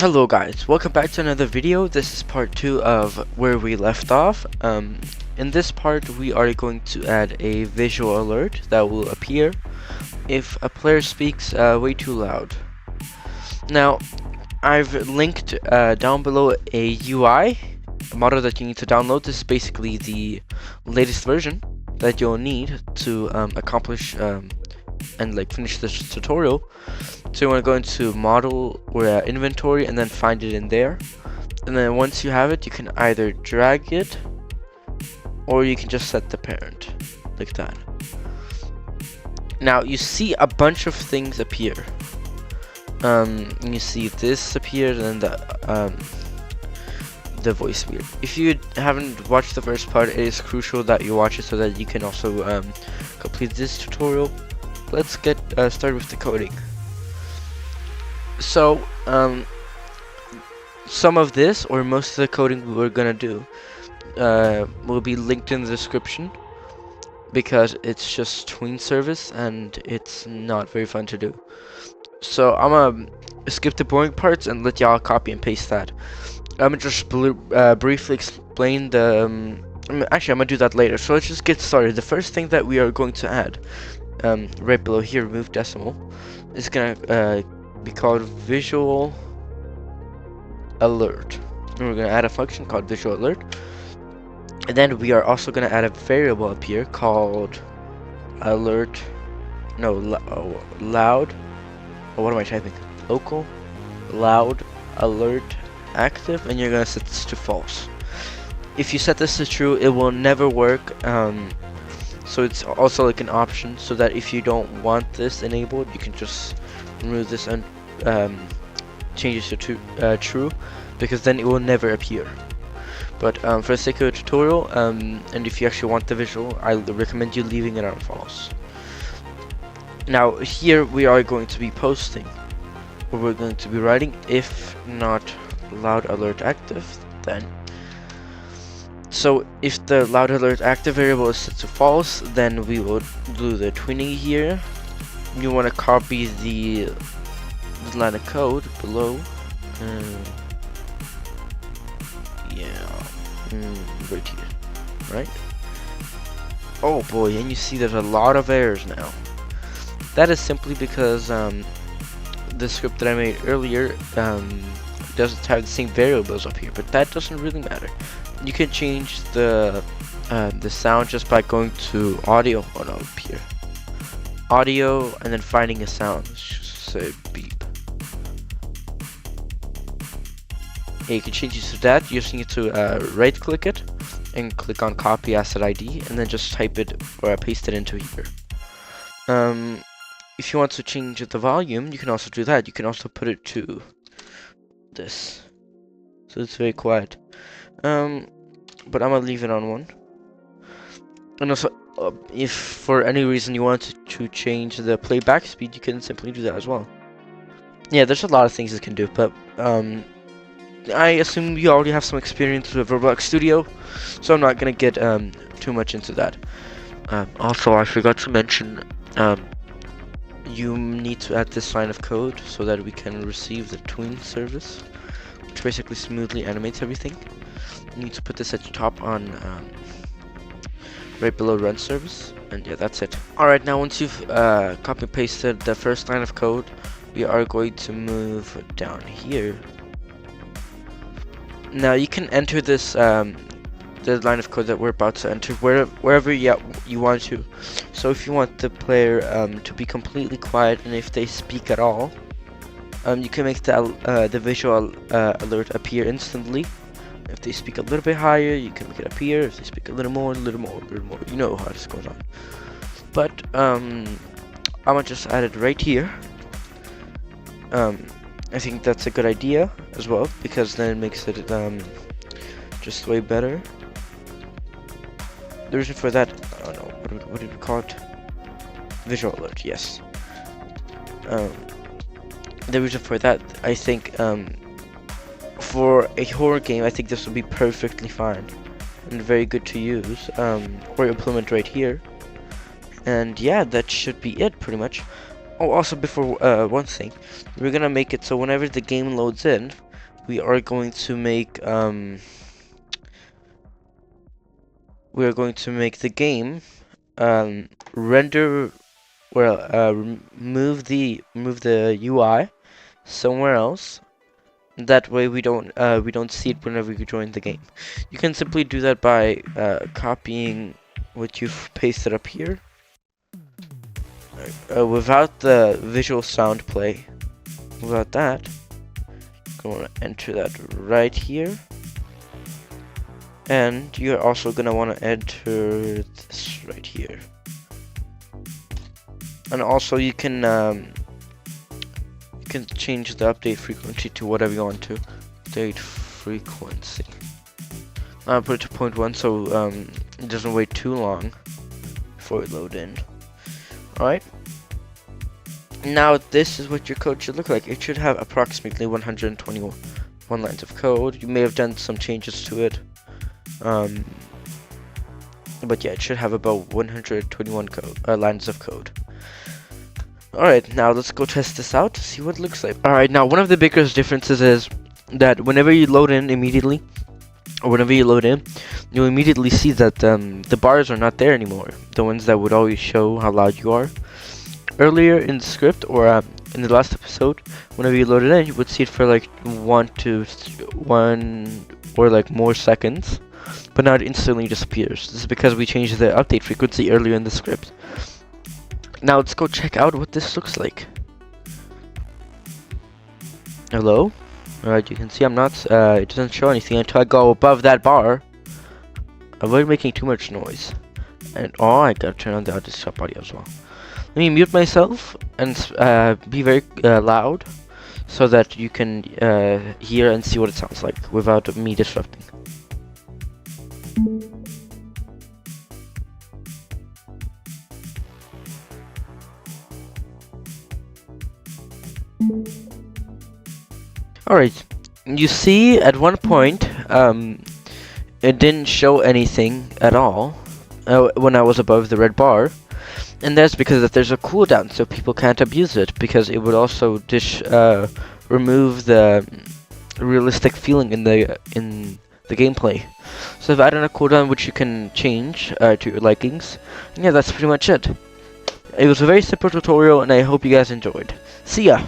Hello guys, welcome back to another video. This is part 2 of where we left off. In this part we are going to add a visual alert that will appear if a player speaks way too loud. Now I've linked down below a UI, a model that you need to download. This is basically the latest version that you'll need to accomplish and finish this tutorial. So you want to go into model or inventory and then find it in there, and then once you have it you can either drag it or you can just set the parent like that. Now you see a bunch of things appear. You see this appeared and then the voice appeared. If you haven't watched the first part, it is crucial that you watch it so that you can also complete this tutorial. Let's get started with the coding. So, some of this, or most of the coding we're gonna do, will be linked in the description, because it's just TweenService and it's not very fun to do. So I'm gonna skip the boring parts and let y'all copy and paste that. I'm gonna just briefly explain the. Actually, I'm gonna do that later. So let's just get started. The first thing that we are going to add, right below here, remove decimal, is gonna be called visual alert. And we're going to add a function called visual alert, and then we are also going to add a variable up here called alert loud, what am I typing, local loud alert active, and you're going to set this to false. If you set this to true, it will never work. So it's also like an option, so that if you don't want this enabled, you can just remove this and change it to true, because then it will never appear. But for the sake of the tutorial, and if you actually want the visual, I recommend you leaving it on false. Now here we are going to be posting, or we're going to be writing, if not loud alert active, then. So if the loud alert active variable is set to false, then we will do the tweening here. You want to copy the line of code below. Right here, right? Oh boy, and you see there's a lot of errors now. That is simply because the script that I made earlier doesn't have the same variables up here, but that doesn't really matter. You can change the sound just by going to audio, up here, audio, and then finding a sound. Let's just say beep. Yeah, you can change it to that. You just need to right click it and click on copy asset ID, and then just type it or paste it into here. If you want to change the volume, you can also do that. You can also put it to this, so it's very quiet. But I'm gonna leave it on 1. And also, if for any reason you want to change the playback speed, you can simply do that as well. Yeah, there's a lot of things it can do, but I assume you already have some experience with Roblox Studio, so I'm not gonna get too much into that. Also, I forgot to mention, you need to add this line of code so that we can receive the TweenService, which basically smoothly animates everything. You need to put this at the top on right below run service, and yeah, that's it. Alright, now once you've copy and pasted the first line of code, we are going to move down here. Now you can enter this the line of code that we're about to enter wherever you want to. So if you want the player to be completely quiet, and if they speak at all, you can make the visual alert appear instantly. If they speak a little bit higher, you can make it appear. If they speak a little more, you know how this goes on. But I'm gonna just add it right here. I think that's a good idea as well, because then it makes it just way better. The reason for that, I don't know, what did we call it? Visual alert, yes. The reason for that, I think, for a horror game, I think this would be perfectly fine and very good to use, or implement right here. And yeah, that should be it pretty much. Oh, also before one thing, we're gonna make it so whenever the game loads in, we are going to make the game render, well, move the UI somewhere else. That way we don't see it whenever you join the game. You can simply do that by copying what you've pasted up here without the visual sound play. Without that, I'm gonna enter that right here, and you're also gonna want to enter this right here. And also you can change the update frequency to whatever you want to. Update frequency. I'll put it to 0.1 so it doesn't wait too long before it load in. Alright. Now this is what your code should look like. It should have approximately 121 lines of code. You may have done some changes to it. But yeah, it should have about 121 lines of code. Alright, now let's go test this out to see what it looks like. Alright, now one of the biggest differences is that whenever you load in immediately, or whenever you load in, you'll immediately see that the bars are not there anymore. The ones that would always show how loud you are. Earlier in the script, or in the last episode, whenever you loaded in, you would see it for like 1 or like more seconds. But now it instantly disappears. This is because we changed the update frequency earlier in the script. Now let's go check out what this looks like. Hello? Alright, you can see I'm not, it doesn't show anything until I go above that bar. Avoid making too much noise. And, oh, I gotta turn on the desktop audio as well. Let me mute myself and be very loud so that you can hear and see what it sounds like without me disrupting. Alright, you see at one point it didn't show anything at all when I was above the red bar, and that's because there's a cooldown, so people can't abuse it, because it would also remove the realistic feeling in the gameplay. So I've added a cooldown which you can change to your likings. And yeah, that's pretty much it. It was a very simple tutorial, and I hope you guys enjoyed. See ya!